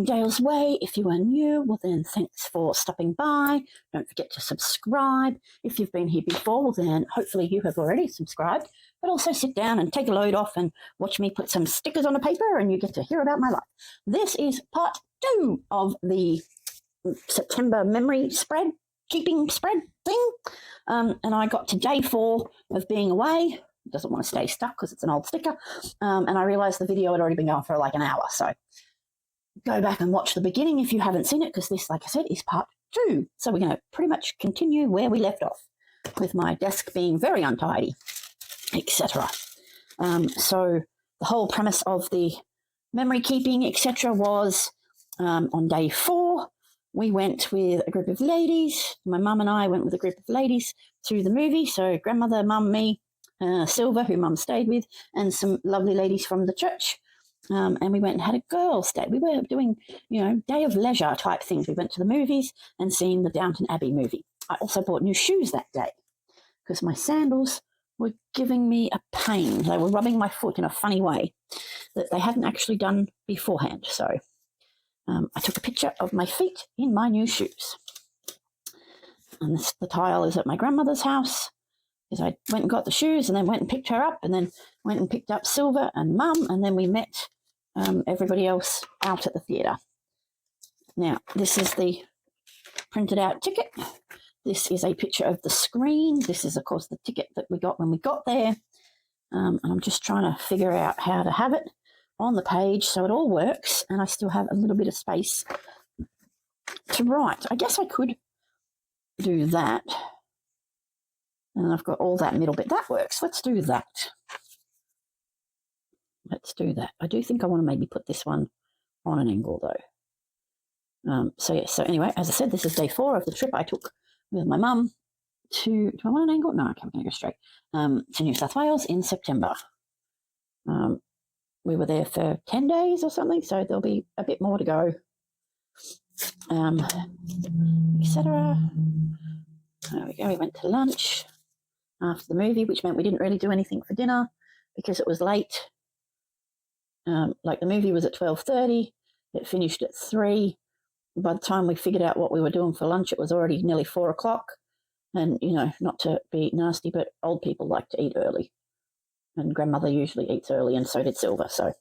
Dayle's Way. If you are new, well then thanks for stopping by. Don't forget to subscribe. If you've been here before, well then hopefully you have already subscribed, but also sit down and take a load off and watch me put some stickers on a paper and you get to hear about my life. This is part 2 of the September memory spread, keeping spread thing. And I got to day 4 of being away. It doesn't want to stay stuck because it's an old sticker. And I realized the video had already been going for like an hour. So go back and watch the beginning if you haven't seen it, because this, like I said, is part 2. So we're going to pretty much continue where we left off, with my desk being very untidy, etc. So the whole premise of the memory keeping, etc., was on day 4, we went with a group of ladies. My mum and I went with a group of ladies through the movie. So grandmother, mum, me, Silver, who mum stayed with, and some lovely ladies from the church. And we went and had a girls' day. We were doing, day of leisure type things. We went to the movies and seen the Downton Abbey movie. I also bought new shoes that day because my sandals were giving me a pain. They were rubbing my foot in a funny way that they hadn't actually done beforehand. So I took a picture of my feet in my new shoes. And the tile is at my grandmother's house, because I went and got the shoes and then went and picked her up and then went and picked up Silver and Mum, and then we met everybody else out at the theatre. Now, this is the printed out ticket. This is a picture of the screen. This is, of course, the ticket that we got when we got there. And I'm just trying to figure out how to have it on the page so it all works and I still have a little bit of space to write. I guess I could do that. And I've got all that middle bit. That works. Let's do that. Let's do that. I do think I want to maybe put this one on an angle, though. So anyway, as I said, this is day 4 of the trip I took with my mum to... Do I want an angle? No, I'm going to go straight. To New South Wales in September. We were there for 10 days or something, so there'll be a bit more to go, etc. There we go. We went to lunch after the movie, which meant we didn't really do anything for dinner because it was late. Like the movie was at 12:30. It finished at 3. By the time we figured out what we were doing for lunch, it was already nearly 4 o'clock. And, not to be nasty, but old people like to eat early. And grandmother usually eats early, and so did Silver. So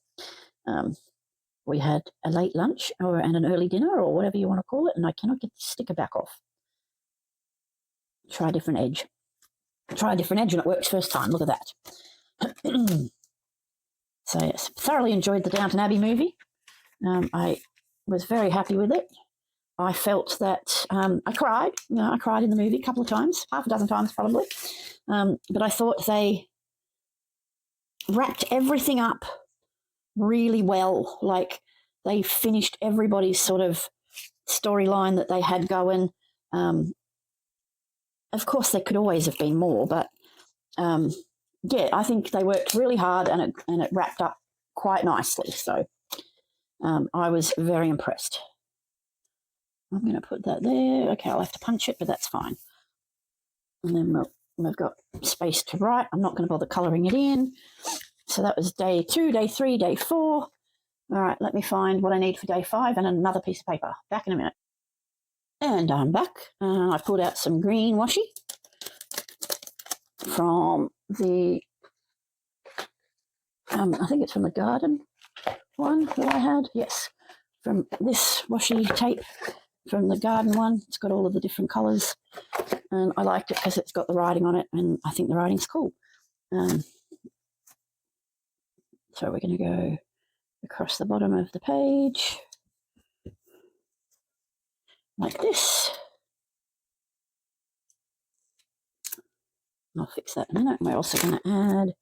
we had a late lunch and an early dinner, or whatever you want to call it, and I cannot get the sticker back off. Try a different edge. Try a different edge, and it works first time. Look at that. So, yes, thoroughly enjoyed the Downton Abbey movie. I was very happy with it. I felt that I cried. I cried in the movie a couple of times, half a dozen times probably. But I thought they wrapped everything up really well. Like they finished everybody's sort of storyline that they had going. Of course, there could always have been more, but yeah, I think they worked really hard and it wrapped up quite nicely. So I was very impressed. I'm going to put that there. Okay, I'll have to punch it, but that's fine. And then we've got space to write. I'm not going to bother colouring it in. So that was day 2, day 3, day 4. All right, let me find what I need for day 5 and another piece of paper. Back in a minute. And I'm back. I've pulled out some green washi from the, I think it's from the garden one that I had. Yes, from this washi tape from the garden one. It's got all of the different colours. And I liked it because it's got the writing on it, and I think the writing's cool. So we're going to go across the bottom of the page like this. I'll fix that in a minute. We're also going to add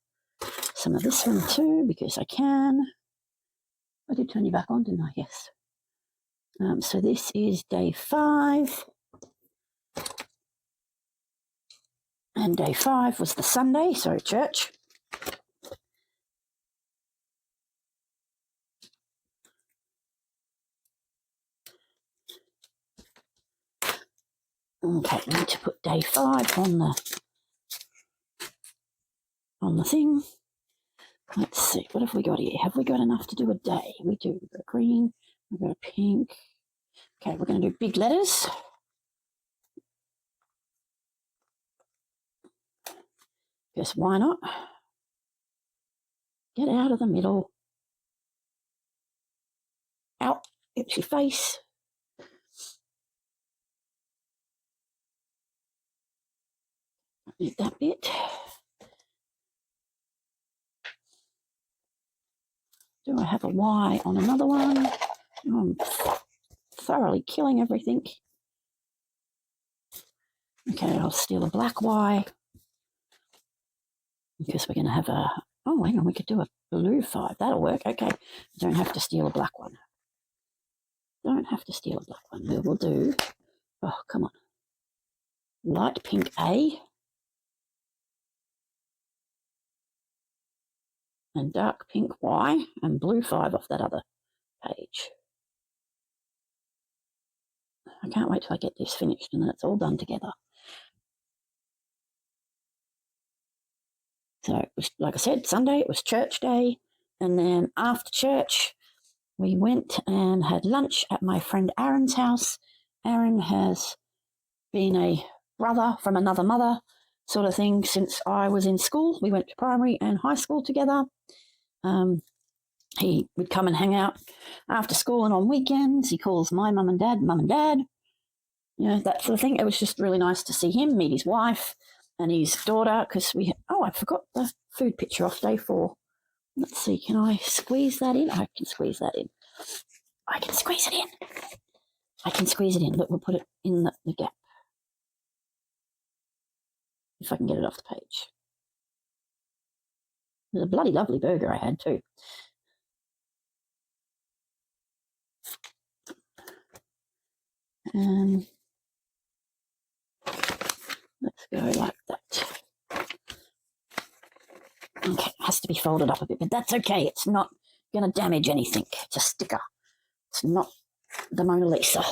some of this one too, because I can. I did turn you back on, didn't I? Yes. So this is day 5. And day 5 was the Sunday, so church. Okay, I need to put day 5 on the thing. Let's see, what have we got here? Have we got enough to do a day? We do. We've got green, We've got a pink. Okay, we're going to do big letters. Guess why not? Get out of the middle. Out. It's your face. Need that bit. Do I have a Y on another one? I'm thoroughly killing everything. Okay, I'll steal a black Y. Because we're going to have a... Oh, hang on, we could do a blue 5. That'll work. Okay, don't have to steal a black one. Don't have to steal a black one. We will do... Oh, come on. Light pink A. And dark pink Y. And blue 5 off that other page. I can't wait till I get this finished and then it's all done together. So, it was, like I said, Sunday, it was church day. And then after church, we went and had lunch at my friend Aaron's house. Aaron has been a brother from another mother sort of thing since I was in school. We went to primary and high school together. He would come and hang out after school and on weekends. He calls my mum and dad, you know, that sort of thing. It was just really nice to see him, meet his wife and his daughter, because I forgot the food picture off day 4. Let's see, can I squeeze that in? I can squeeze that in. I can squeeze it in. I can squeeze it in, but we'll put it in the gap. If I can get it off the page. It was a bloody lovely burger I had too. And let's go like that. Okay, it has to be folded up a bit, but that's okay. It's not going to damage anything. It's a sticker. It's not the Mona Lisa.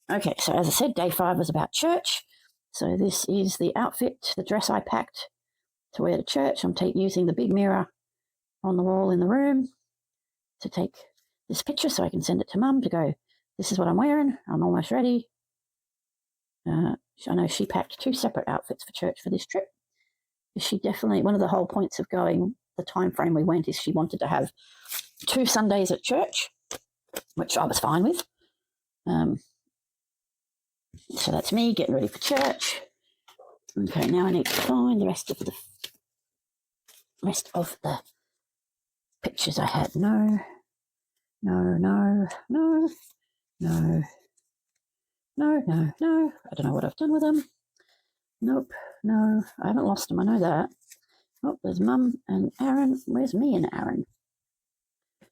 Okay, so as I said, day 5 was about church. So this is the outfit, the dress I packed to wear to church. I'm using the big mirror on the wall in the room to take this picture so I can send it to Mum to go, this is what I'm wearing. I'm almost ready. I know she packed 2 separate outfits for church for this trip. She definitely, one of the whole points of going the time frame we went is she wanted to have 2 Sundays at church, which I was fine with. So that's me getting ready for church. Okay, now I need to find the rest of the pictures I had. No. I don't know what I've done with them. Nope, no, I haven't lost them. I know that. Oh, there's Mum and Aaron. Where's me and Aaron?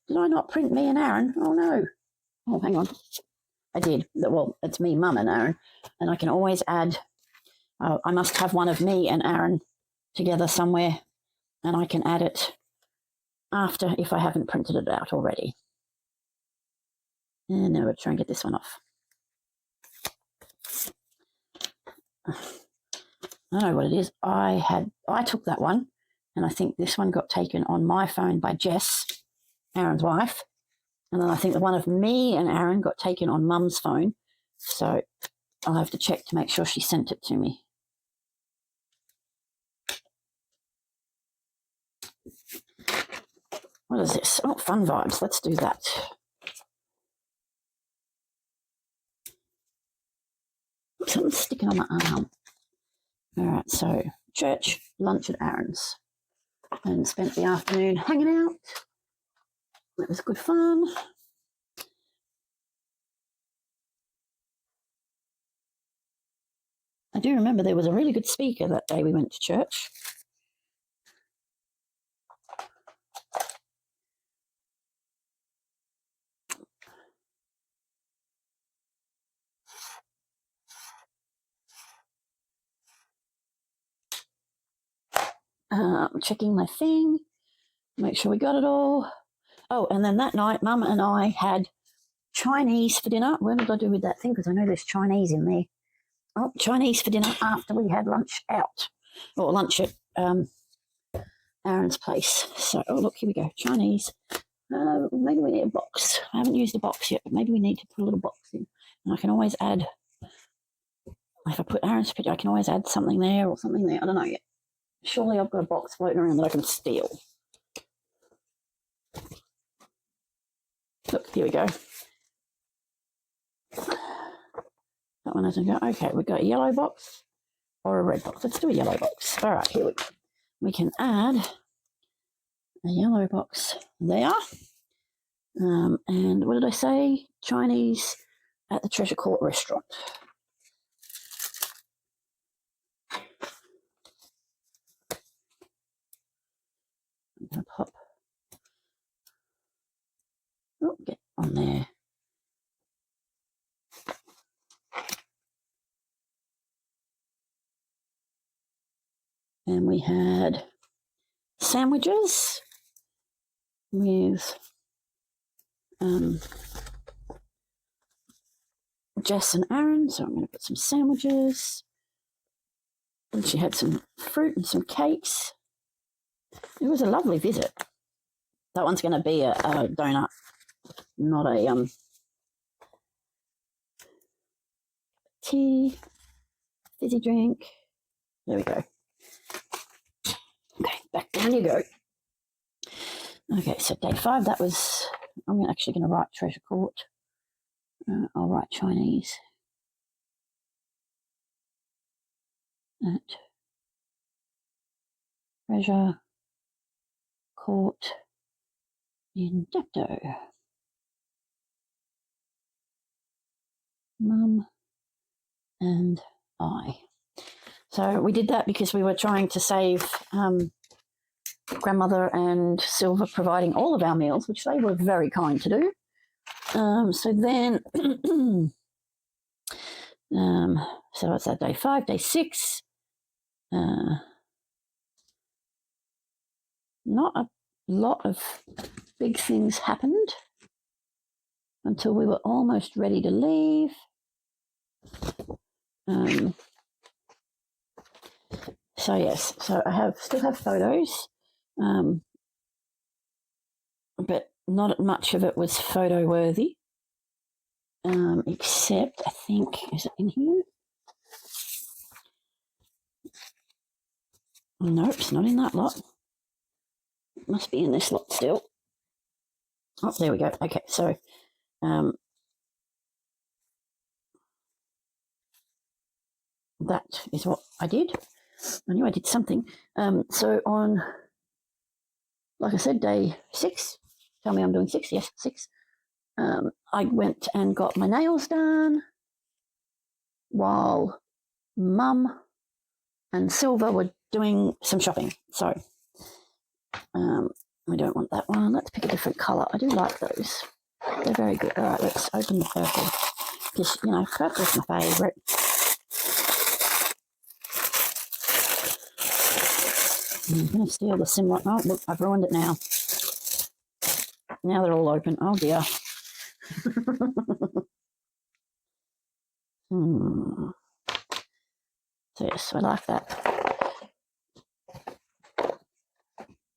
Did I not print me and Aaron? Oh, no. Oh, hang on. I did. Well, it's me, Mum and Aaron. And I can always add, I must have one of me and Aaron together somewhere. And I can add it after if I haven't printed it out already. And now we'll try and get this one off. I don't know what it is. I took that one, and I think this one got taken on my phone by Jess, Aaron's wife. And then I think the one of me and Aaron got taken on Mum's phone. So I'll have to check to make sure she sent it to me. What is this? Oh, fun vibes. Let's do that. Something's sticking on my arm. All right, so church, lunch at Aaron's. And spent the afternoon hanging out. It was good fun. I do remember there was a really good speaker that day we went to church. Checking my thing, make sure we got it all. Oh, and then that night, Mum and I had Chinese for dinner. What did I do with that thing? Because I know there's Chinese in there. Oh, Chinese for dinner after we had lunch out, or lunch at Aaron's place. So, oh, look, here we go, Chinese. Maybe we need a box. I haven't used a box yet, but maybe we need to put a little box in. And I can always add, if I put Aaron's picture, I can always add something there or something there. I don't know yet. Surely I've got a box floating around that I can steal. Look, here we go. That one doesn't go. Okay, we've got a yellow box or a red box. Let's do a yellow box. All right, here we can add a yellow box there. And what did I say? Chinese at the Treasure Court restaurant. I'm going to pop. Oh, get on there. And we had sandwiches with Jess and Aaron. So I'm going to put some sandwiches. And she had some fruit and some cakes. It was a lovely visit. That one's going to be a donut, not a tea, fizzy drink. There we go. Okay, back down you go. Okay, so day 5, that was, I'm actually going to write Treasure Court. I'll write Chinese. At Treasure Court in Dapto. Mum and I. So we did that because we were trying to save grandmother and Silver providing all of our meals, which they were very kind to do. So then, so what's that, day 5, day 6? Not a lot of big things happened until we were almost ready to leave. So yes, so I still have photos, but not much of it was photo worthy, except I think, is it in here? Nope, it's not in that lot. It must be in this lot still. Oh, there we go. Okay, so that is what I did. I knew I did something. So on, like I said, day 6, tell me I'm doing 6, yes, 6. I went and got my nails done while Mum and Silver were doing some shopping. So we don't want that one. Let's pick a different colour. I do like those. They're very good. All right, let's open the purple. Because, you know, purple's my favourite. I'm going to steal the sim one. Oh, look, I've ruined it now. Now they're all open. Oh, dear. So, yes, I like that.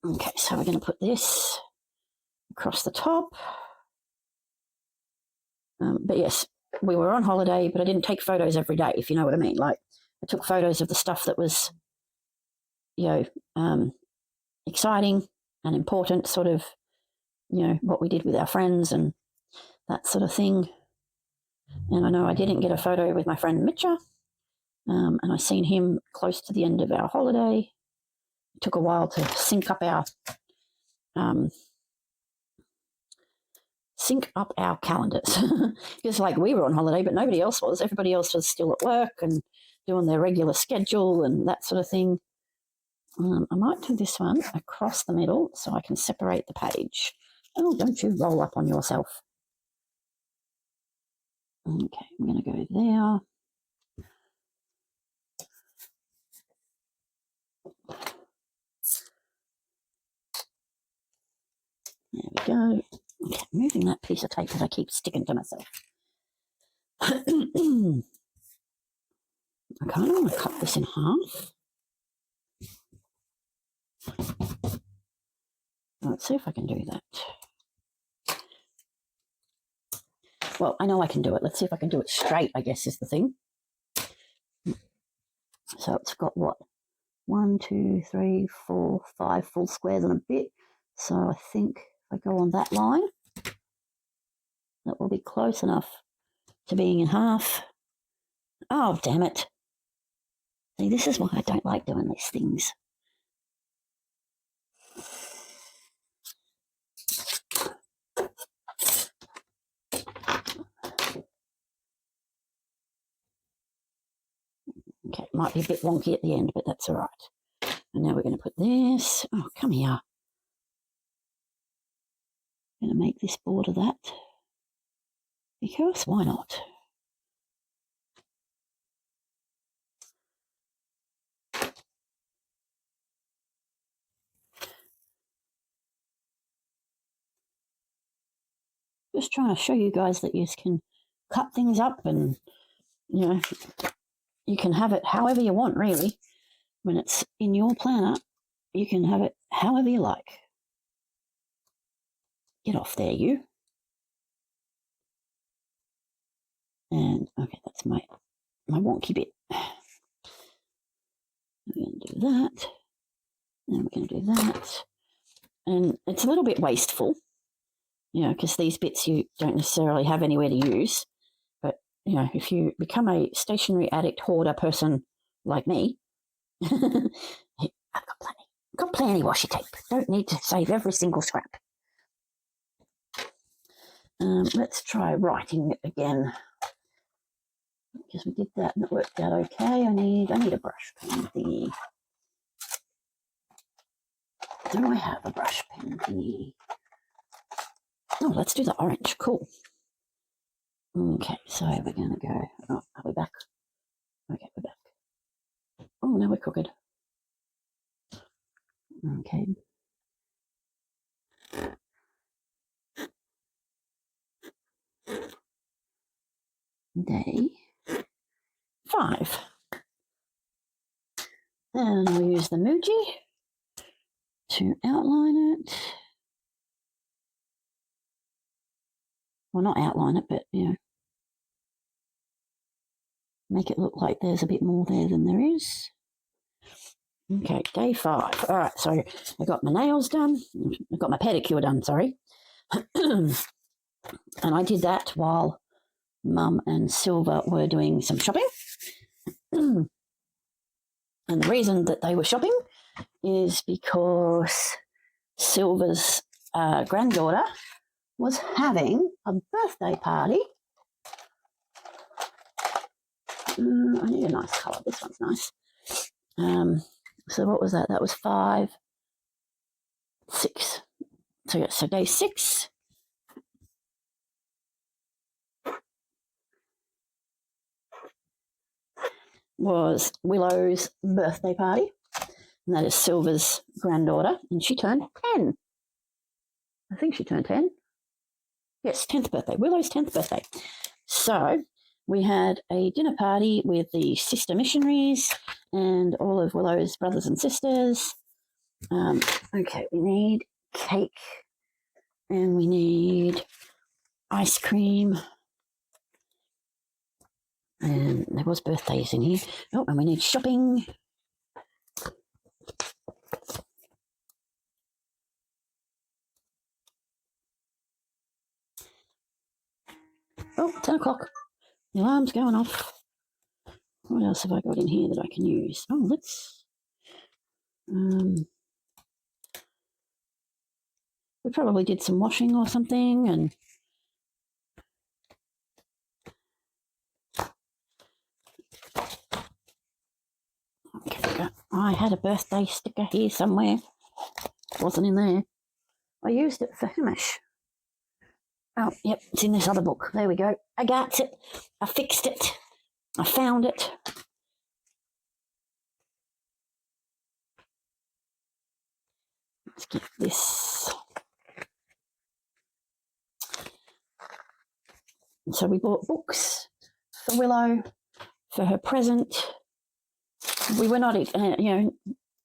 Okay, so we're going to put this across the top. But, yes, we were on holiday, but I didn't take photos every day, if you know what I mean. Like, I took photos of the stuff that was, you know, exciting and important, sort of, you know, what we did with our friends and that sort of thing. And I know I didn't get a photo with my friend Mitcha, and I seen him close to the end of our holiday. It took a while to sync up our calendars because, like, we were on holiday, but nobody else was. Everybody else was still at work and doing their regular schedule and that sort of thing. I might do this one across the middle so I can separate the page. Oh, don't you roll up on yourself. Okay, I'm going to go there. There we go. Okay, moving that piece of tape that I keep sticking to myself. I kind of want to cut this in half. Let's see if I can do that. Well, I know I can do it. Let's see if I can do it straight, I guess is the thing. So it's got what? 1, 2, 3, 4, 5 full squares and a bit. So I think if I go on that line, that will be close enough to being in half. Oh, damn it. See, this is why I don't like doing these things. Okay, it might be a bit wonky at the end, but that's all right. And now we're going to put this. Oh, come here. I'm going to make this border that. Because why not? Just trying to show you guys that you can cut things up and, you know, you can have it however you want, really. When it's in your planner, you can have it however you like. Get off there, you. And, okay, that's my wonky bit. We're going to do that. Then we're going to do that. And it's a little bit wasteful, you know, because these bits you don't necessarily have anywhere to use. But, you know, if you become a stationery addict hoarder person like me, I've got plenty washi tape. Don't need to save every single scrap. Let's try writing it again. Because we did that and it worked out okay. I need a brush pen thingy. Do I have a brush pen thingy? Oh, let's do the orange. Cool. Okay, so we're going to go. Oh, are we back? Okay, we're back. Oh, now we're cooking. Okay. Day 5. And I'll use the Muji to outline it. Well, not outline it, but, you know, make it look like there's a bit more there than there is. Okay, day 5. All right, so I got my nails done. I got my pedicure done, sorry. And I did that while Mum and Silver were doing some shopping. And the reason that they were shopping is because Silver's granddaughter was having a birthday party. I need a nice colour. This one's nice. So what was that? That was 5, 6. So yeah, so day 6. Was Willow's birthday party. And that is Silver's granddaughter. And she turned 10. I think she turned 10. Yes, 10th birthday. Willow's 10th birthday. So we had a dinner party with the sister missionaries and all of Willow's brothers and sisters. Okay, we need cake and we need ice cream. And there was birthdays in here. Oh, and we need shopping. Oh, 10 o'clock. The alarm's going off. What else have I got in here that I can use? Oh, let's... we probably did some washing or something, and... Okay, I had a birthday sticker here somewhere. It wasn't in there. I used it for Hamish. Oh, yep, it's in this other book. There we go. I got it. I fixed it. I found it. Let's get this. And so we bought books for Willow for her present. We were not,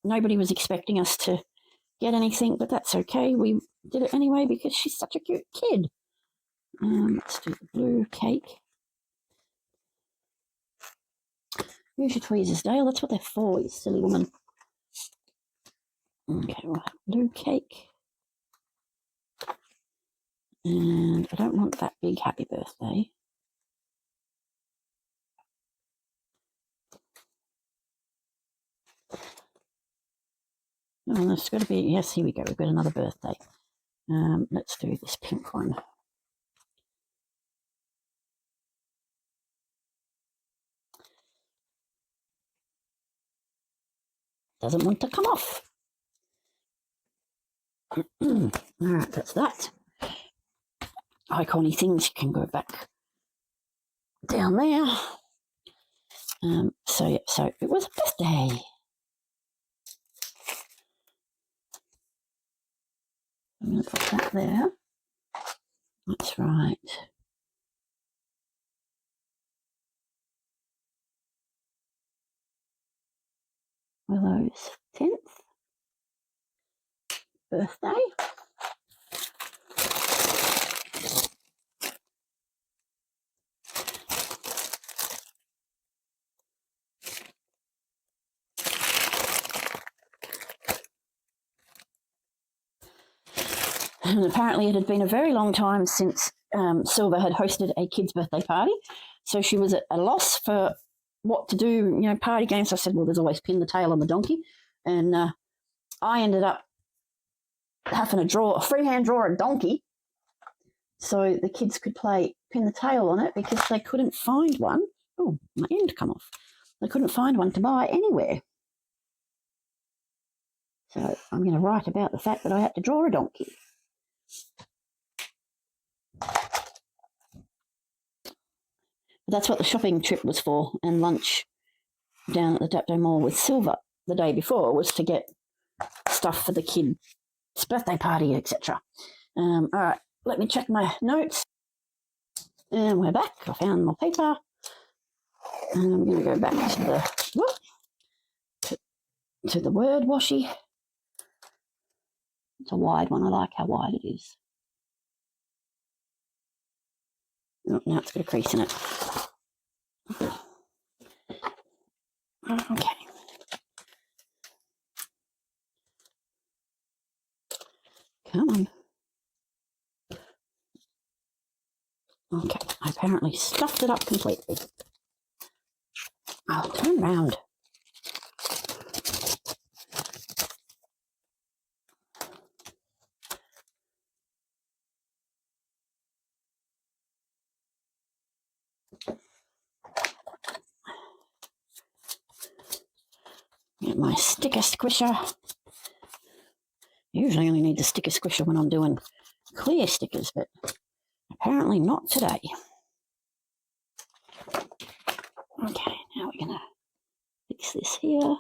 nobody was expecting us to get anything, but that's okay. We did it anyway because she's such a cute kid. Let's do the blue cake. Use your tweezers, Dayle. That's what they're for, you silly woman. Okay, we'll have blue cake. And I don't want that big happy birthday. Oh, there's got to be, yes, here we go. We've got another birthday. Let's do this pink one. Doesn't want to come off. All right, that's that. Icony things can go back down there. So it was a birthday. I'm going to put that there. That's right. Willow's 10th birthday. And apparently it had been a very long time since Silver had hosted a kid's birthday party. So she was at a loss for what to do, party games. I said, well, there's always pin the tail on the donkey. And I ended up having to freehand draw a donkey so the kids could play pin the tail on it because they couldn't find one. Oh, my end come off. They couldn't find one to buy anywhere. So I'm going to write about the fact that I had to draw a donkey. That's what the shopping trip was for, and lunch down at the Dapto Mall with Silver the day before was to get stuff for the kid's birthday party, etc. All right, let me check my notes. And we're back. I found my paper. And I'm going to go back to the word washi. It's a wide one. I like how wide it is. Oh, now it's got a crease in it. Okay. Come on. Okay, I apparently stuffed it up completely. I'll turn round. Get my sticker squisher. Usually only need the sticker squisher when I'm doing clear stickers, but apparently not today. Okay, now we're going to fix this here.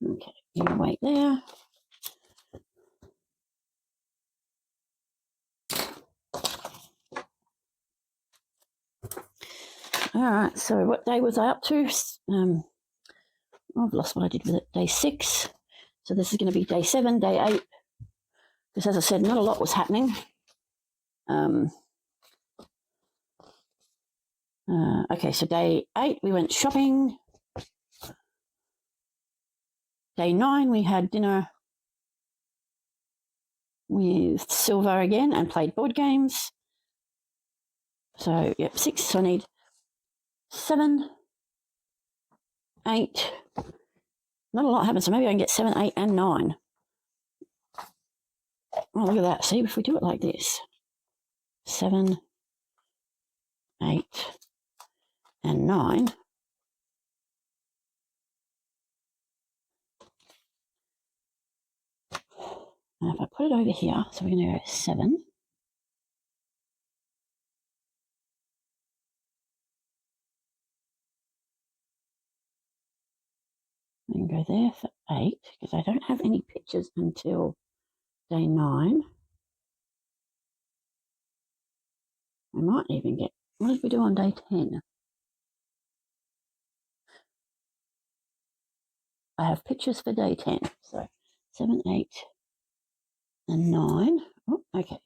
Okay, you wait there. All right, so what day was I up to? I've lost what I did with it. Day 6. So this is going to be day 7, day 8. Because as I said, not a lot was happening. Okay, so day 8 we went shopping. Day 9 we had dinner with Silver again and played board games. So, yep, 6. So I need 7, 8. Not a lot happened, so maybe I can get 7, 8, and 9. Oh, look at that. See, if we do it like this. 7, 8, and 9. And if I put it over here, so we're going to go 7. And go there for 8, because I don't have any pictures until day 9. I might even get, what did we do on day 10? I have pictures for day 10. So 7, 8, and 9. Oh, okay.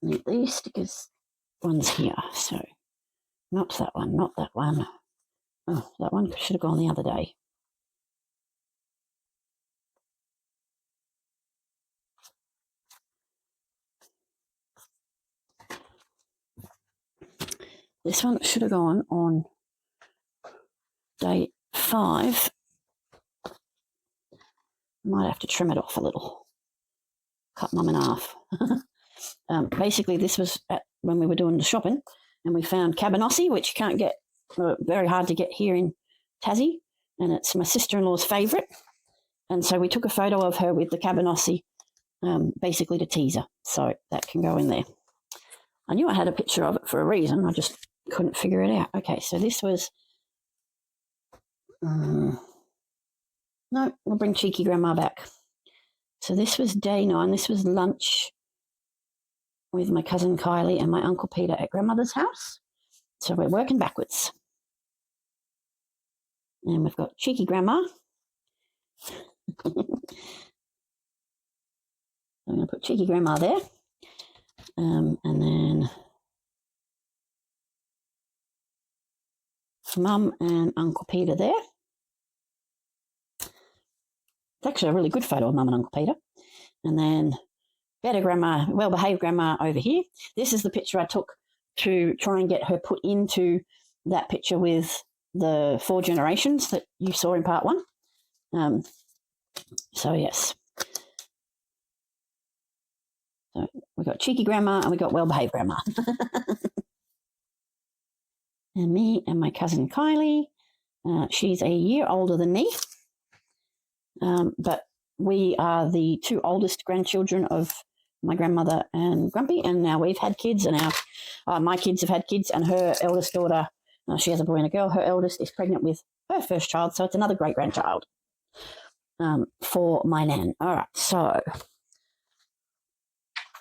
need these stickers. One's here, so not that one, not that one. Oh, that one should have gone the other day. This one should have gone on day 5. Might have to trim it off a little. Cut Mum in half. Basically, this was when we were doing the shopping, and we found cabanossi, which you can't get, very hard to get here in Tassie, and it's my sister-in-law's favourite. And so we took a photo of her with the cabanossi, basically to tease her. So that can go in there. I knew I had a picture of it for a reason. I just couldn't figure it out. Okay, so this was... no, we'll bring cheeky grandma back. So this was day 9. This was lunch with my cousin Kylie and my Uncle Peter at grandmother's house. So we're working backwards. And we've got cheeky grandma. I'm going to put cheeky grandma there. And then Mum and Uncle Peter there. It's actually a really good photo of Mum and Uncle Peter. And then better grandma, well-behaved grandma over here. This is the picture I took to try and get her put into that picture with the 4 generations that you saw in part 1. So, yes. So we've got cheeky grandma and we've got well-behaved grandma. And me and my cousin Kylie. She's a year older than me. But we are the 2 oldest grandchildren of my grandmother and Grumpy, and now we've had kids, and my kids have had kids, and her eldest daughter, she has a boy and a girl, her eldest is pregnant with her first child, so it's another great-grandchild for my nan. All right, so,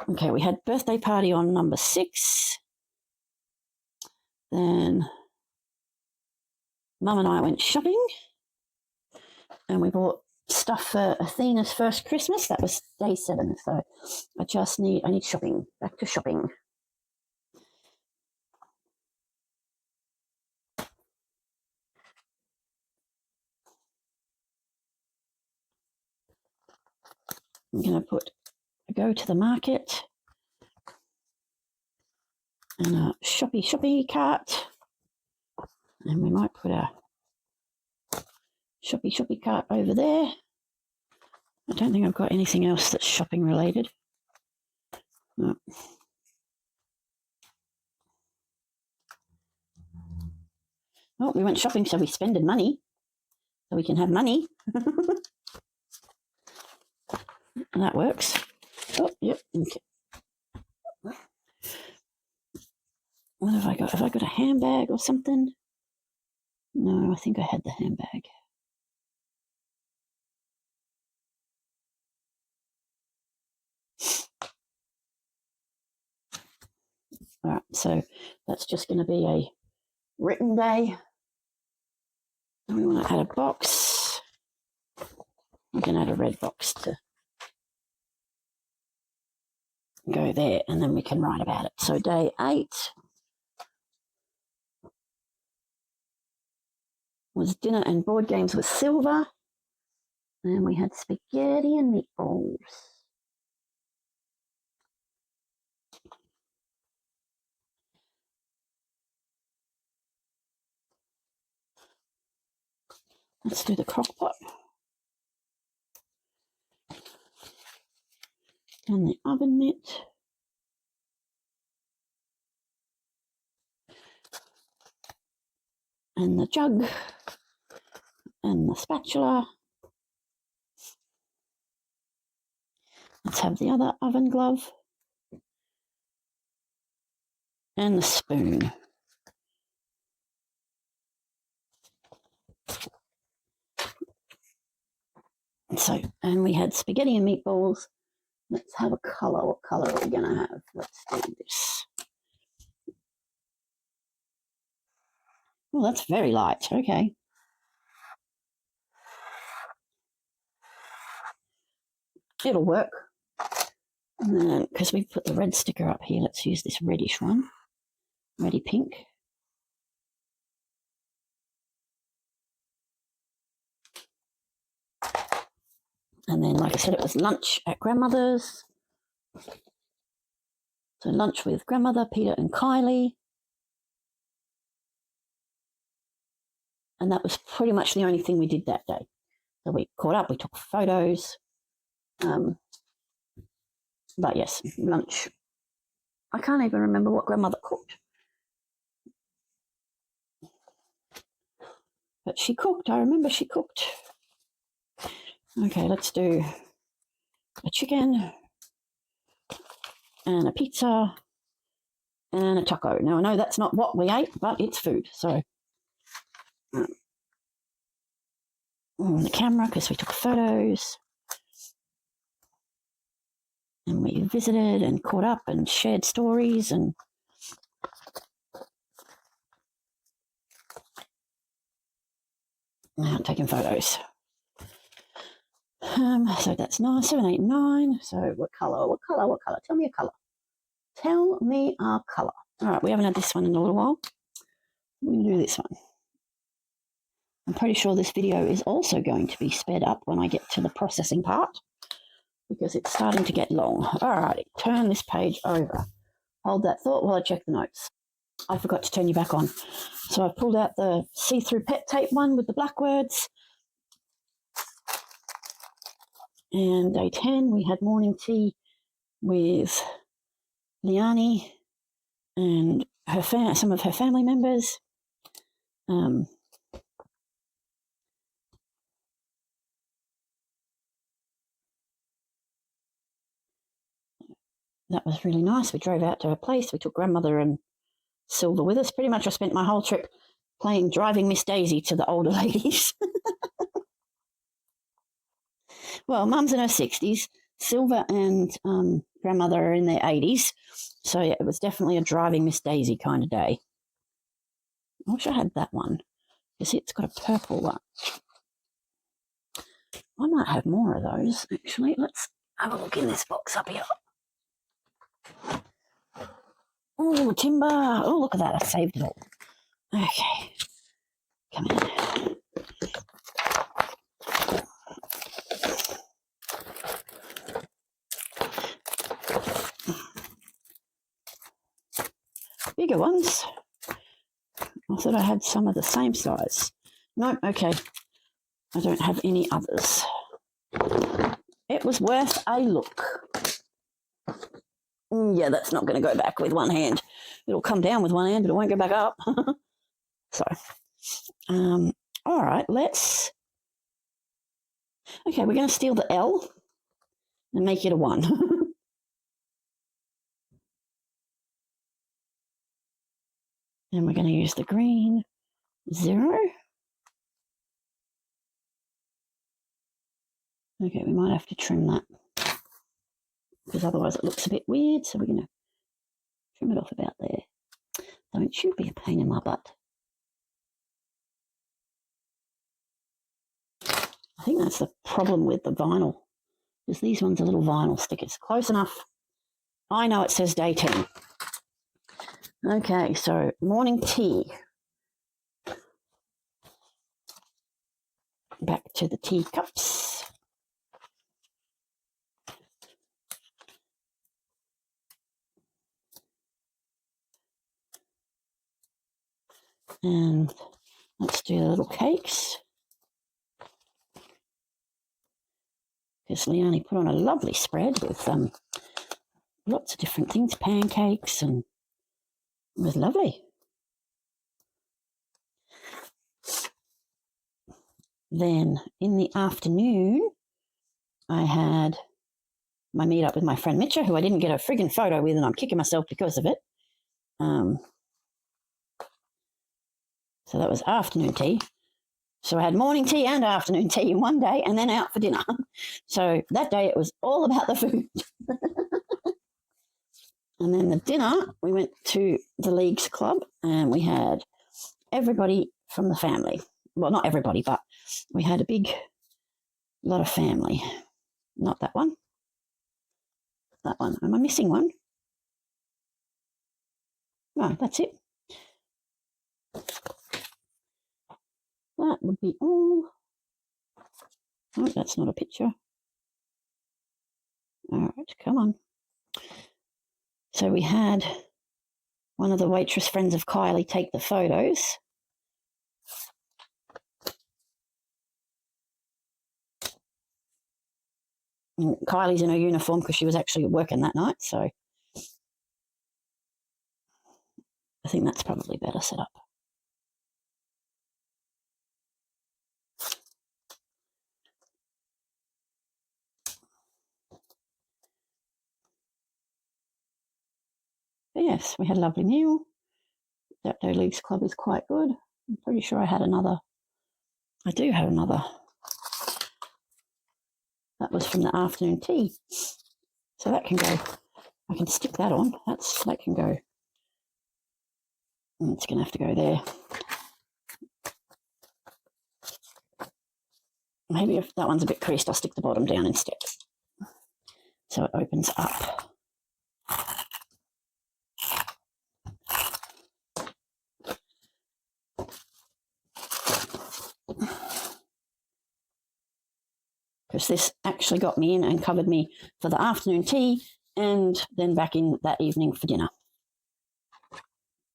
okay, we had birthday party on number 6. Then Mum and I went shopping, and we bought stuff for Athena's first Christmas. That was day 7, so I need shopping. Back to shopping. I'm going to go to the market and a shoppy cart, and we might put a shoppy cart over there. I don't think I've got anything else that's shopping related. No. Oh, we went shopping, so we spended money, so we can have money. And that works. Oh, yep. Okay. What have I got? Have I got a handbag or something? No, I think I had the handbag. All right, so that's just going to be a written day. And we want to add a box. We can add a red box to go there, and then we can write about it. So day 8 was dinner and board games with Silver. And we had spaghetti and meatballs. Let's do the crock pot. And the oven mitt. And the jug. And the spatula. Let's have the other oven glove. And the spoon. So, and we had spaghetti and meatballs. Let's have a colour. What colour are we going to have? Let's do this. Oh, that's very light. Okay. It'll work. And then, because we put the red sticker up here, let's use this reddish one, reddy pink. And then, like I said, it was lunch at grandmother's. So lunch with grandmother, Peter and Kylie. And that was pretty much the only thing we did that day. So we caught up, we took photos. But yes, lunch. I can't even remember what grandmother cooked. But she cooked. I remember she cooked. Okay, let's do a chicken and a pizza and a taco. Now, I know that's not what we ate, but it's food. So, on the camera, because we took photos. And we visited and caught up and shared stories and now I'm taking photos. So that's nice. 7, 8, 9. So what colour? What colour? What colour? Tell me a colour. Tell me a colour. All right, we haven't had this one in a little while. We're going to do this one. I'm pretty sure this video is also going to be sped up when I get to the processing part because it's starting to get long. All right, turn this page over. Hold that thought while I check the notes. I forgot to turn you back on. So I've pulled out the see-through pet tape one with the black words. And day 10, we had morning tea with Liani and some of her family members. That was really nice. We drove out to her place. We took grandmother and Silver with us. Pretty much I spent my whole trip driving Miss Daisy to the older ladies. Well, Mum's in her 60s. Silver and grandmother are in their 80s. So yeah, it was definitely a driving Miss Daisy kind of day. I wish I had that one. You see, it's got a purple one. I might have more of those, actually. Let's have a look in this box up here. Oh, timber. Oh, look at that. I saved it all. Okay. Come in. Bigger ones. I thought I had some of the same size. Nope, okay. I don't have any others. It was worth a look. Yeah, that's not going to go back with one hand. It'll come down with one hand, but it won't go back up. So, all right, let's... Okay, we're going to steal the L and make it a 1. And we're going to use the green 0. Okay, we might have to trim that because otherwise it looks a bit weird. So we're going to trim it off about there. Don't you be a pain in my butt. I think that's the problem with the vinyl, because these ones are little vinyl stickers. Close enough. I know it says day 10. Okay, so morning tea. Back to the teacups. And let's do the little cakes. Because Leonie put on a lovely spread with lots of different things, pancakes, and it was lovely. Then in the afternoon, I had my meet up with my friend Mitcha, who I didn't get a friggin' photo with, and I'm kicking myself because of it. So that was afternoon tea. So I had morning tea and afternoon tea in one day and then out for dinner. So that day it was all about the food. And then the dinner, we went to the Leagues Club and we had everybody from the family. Well, not everybody, but we had a lot of family. Not that one. that one. Am I missing one? No, that's it. That would be all. Oh, that's not a picture. All right, come on. So we had one of the waitress friends of Kylie take the photos. And Kylie's in her uniform because she was actually working that night, so I think that's probably better set up. But yes, we had a lovely meal. That Day Leagues Club is quite good. I'm pretty sure I had another. I do have another. That was from the afternoon tea. So that can go. I can stick that on. That can go. It's going to have to go there. Maybe if that one's a bit creased, I'll stick the bottom down instead. So it opens up. Because this actually got me in and covered me for the afternoon tea and then back in that evening for dinner.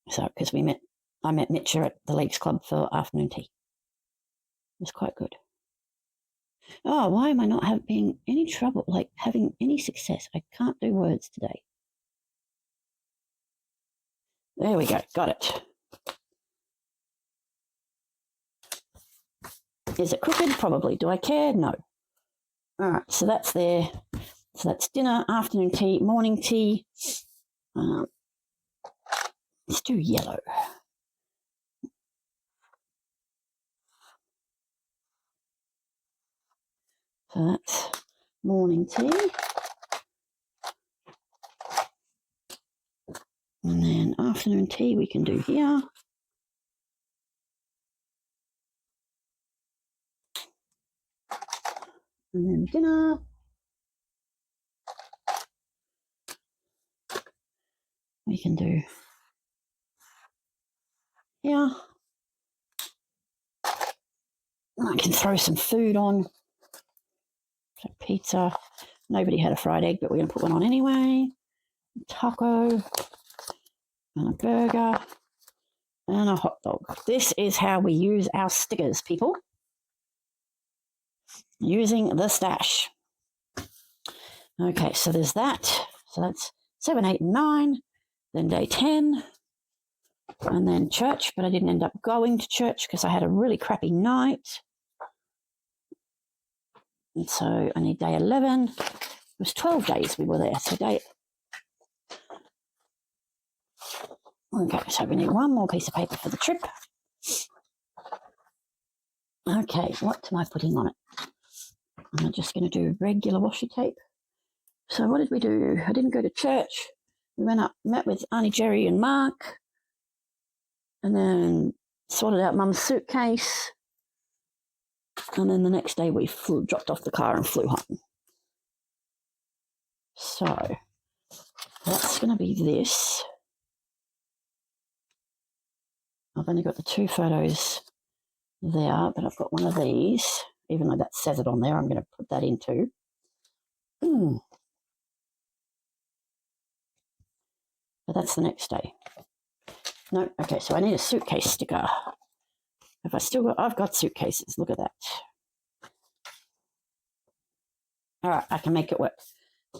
So, because I met Mitcha at the Leagues Club for afternoon tea. It was quite good. Oh, why am I not having any trouble, like having any success? I can't do words today. There we go, got it. Is it crooked? Probably. Do I care? No. All right, so that's there. So that's dinner, afternoon tea, morning tea. Let's do yellow. So that's morning tea. And then afternoon tea we can do here. And then dinner. We can do here. I can throw some food on. So pizza. Nobody had a fried egg, but we're going to put one on anyway. Taco. And a burger. And a hot dog. This is how we use our stickers, people. Using the stash. Okay, so there's that. So that's 7, 8, and 9. Then day 10. And then church, but I didn't end up going to church because I had a really crappy night. And so I need day 11. It was 12 days we were there. So day... Okay, so we need one more piece of paper for the trip. Okay, what am I putting on it? I'm just going to do regular washi tape. So what did we do? I didn't go to church. We went up, met with Auntie Jerry and Mark, and then sorted out Mum's suitcase. And then the next day we dropped off the car and flew home. So that's going to be this. I've only got the 2 photos there, but I've got one of these. Even though that says it on there, I'm going to put that in too. But that's the next day. No, okay, so I need a suitcase sticker. Have I still got... I've got suitcases. Look at that. All right, I can make it work.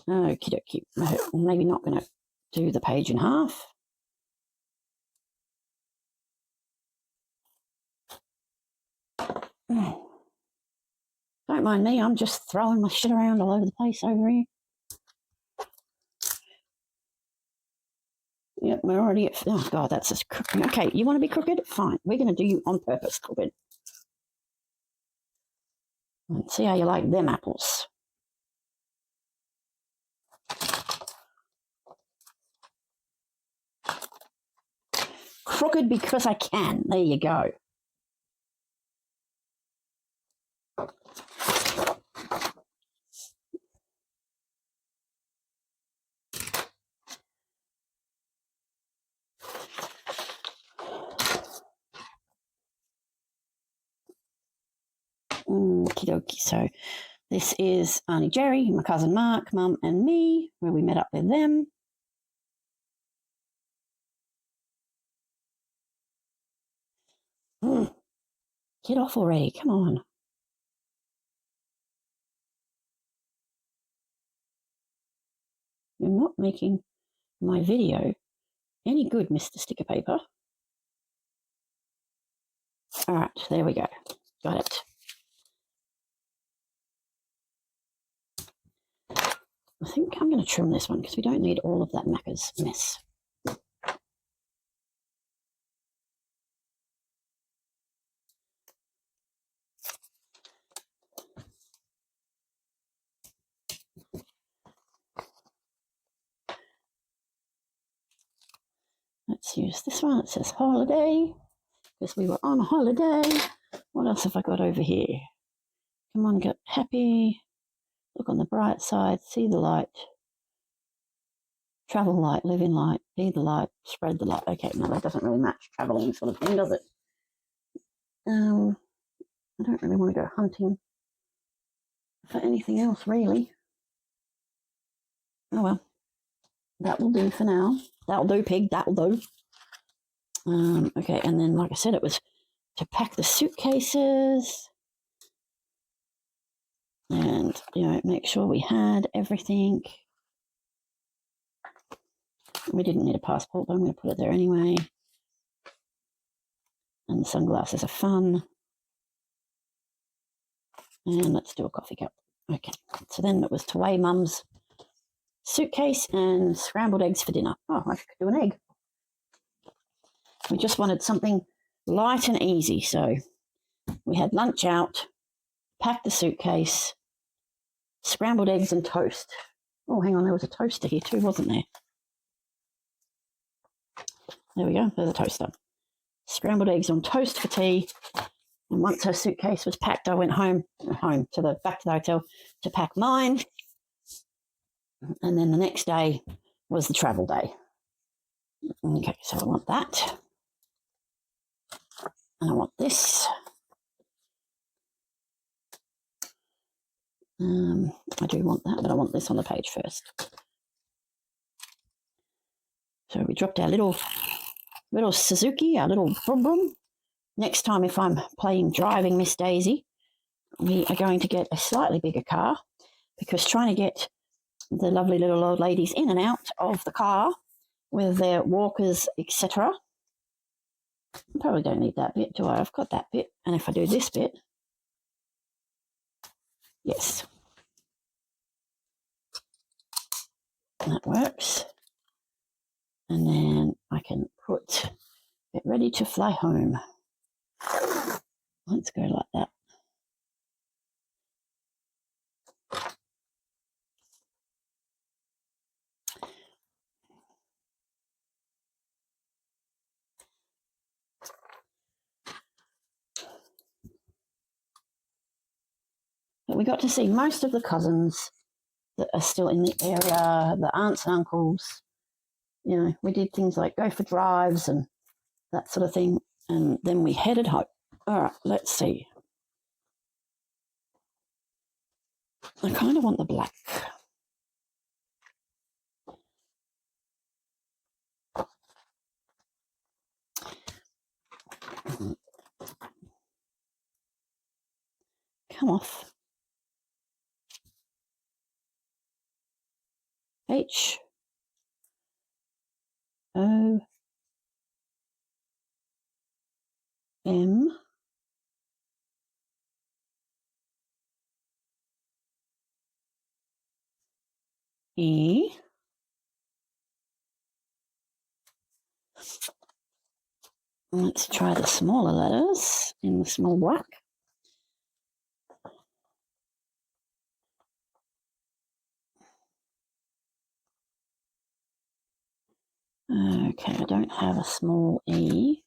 Okie dokie. Maybe not going to do the page in half. Don't mind me, I'm just throwing my shit around all over the place over here. Yep, we're already at... Oh, God, that's just crooked. Okay, you want to be crooked? Fine. We're going to do you on purpose, crooked. Let's see how you like them apples. Crooked because I can. There you go. Okie dokie. So this is Auntie Jerry, my cousin Mark, Mum and me, where we met up with them. Get off already. Come on. You're not making my video any good, Mr. Sticker Paper. All right, there we go. Got it. I think I'm going to trim this one because we don't need all of that Macca's mess. Let's use this one. It says holiday because we were on holiday. What else have I got over here? Come on, get happy. Look on the bright side. See the light. Travel light, live in light, be the light, spread the light. Okay, no, that doesn't really match traveling sort of thing, does it? I don't really want to go hunting for anything else, really. Oh, well. That will do for now. That'll do, pig. That'll do. Okay, and then, like I said, it was to pack the suitcases and, you know, make sure we had everything. We didn't need a passport, but I'm going to put it there anyway. And the sunglasses are fun. And let's do a coffee cup. Okay, so then it was to weigh Mum's suitcase and scrambled eggs for dinner. Oh, I could do an egg. We just wanted something light and easy, so we had lunch out, packed the suitcase, scrambled eggs and toast. Oh, hang on, there was a toaster here too, wasn't there? There we go, there's a toaster. Scrambled eggs on toast for tea, and once her suitcase was packed, I went back to the hotel to pack mine, and then the next day was the travel day. Okay, so I want that. And I want this. I do want that, but I want this on the page first. So we dropped our little Suzuki, our little brum brum. Next time, if I'm playing driving Miss Daisy, we are going to get a slightly bigger car because trying to get the lovely little old ladies in and out of the car with their walkers, etc. I probably don't need that bit, do I? I've got that bit. And if I do this bit, yes, that works. And then I can get ready to fly home. Let's go like that. But we got to see most of the cousins that are still in the area, the aunts and uncles. You know, we did things like go for drives and that sort of thing. And then we headed home. All right, let's see. I kind of want the black. Come off. H O M E Let's try the smaller letters in the small black. Okay, I don't have a small E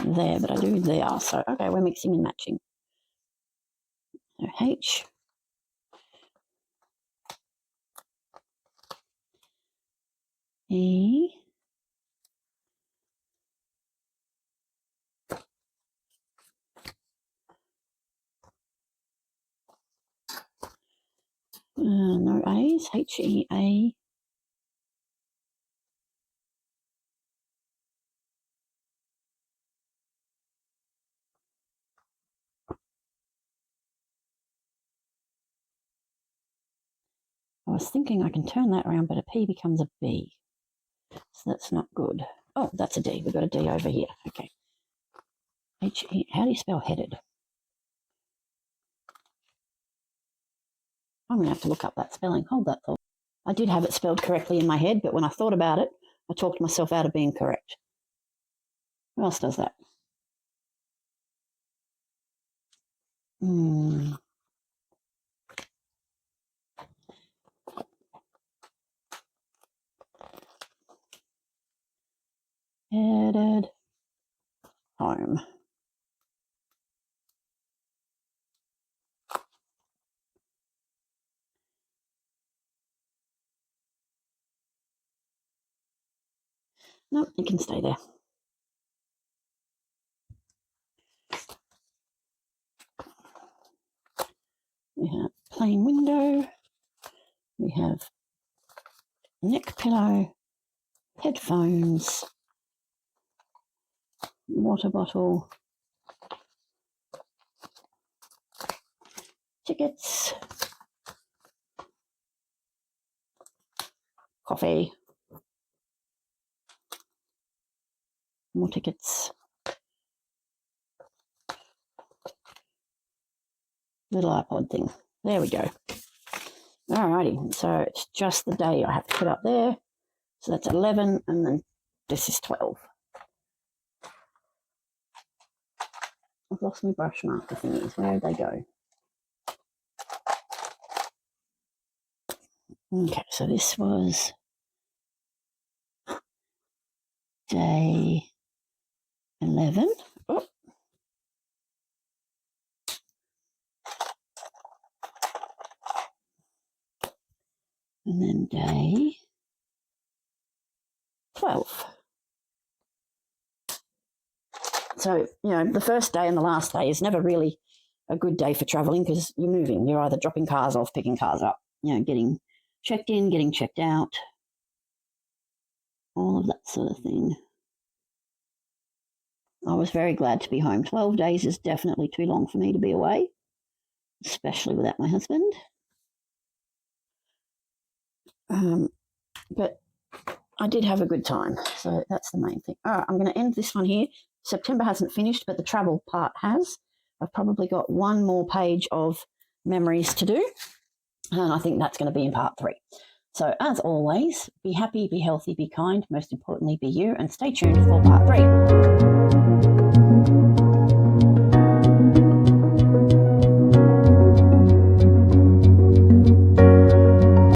there, but I do there. So, okay, we're mixing and matching. So H, E, days, H-E-A. I was thinking I can turn that around, but a P becomes a B. So that's not good. Oh, that's a D. We've got a D over here. Okay. H-E, how do you spell headed? I'm going to have to look up that spelling. Hold that thought. I did have it spelled correctly in my head, but when I thought about it, I talked myself out of being correct. Who else does that? Headed home. Nope, it can stay there. We have plain window. We have neck pillow, headphones, water bottle, tickets, coffee, more tickets, little iPod thing. There we go. Alrighty, so it's just the day I have to put up there. So that's 11, and then this is 12. I've lost my brush marker thingies. Where did they go? Okay, so this was day 11. Oh. And then day 12. So, the first day and the last day is never really a good day for travelling because you're moving. You're either dropping cars off, picking cars up, getting checked in, getting checked out, all of that sort of thing. I was very glad to be home. 12 days is definitely too long for me to be away, especially without my husband. But I did have a good time, so that's the main thing. All right, I'm going to end this one here. September hasn't finished, but the travel part has. I've probably got one more page of memories to do, and I think that's going to be in part 3. So as always, be happy, be healthy, be kind, most importantly, be you, and stay tuned for part 3.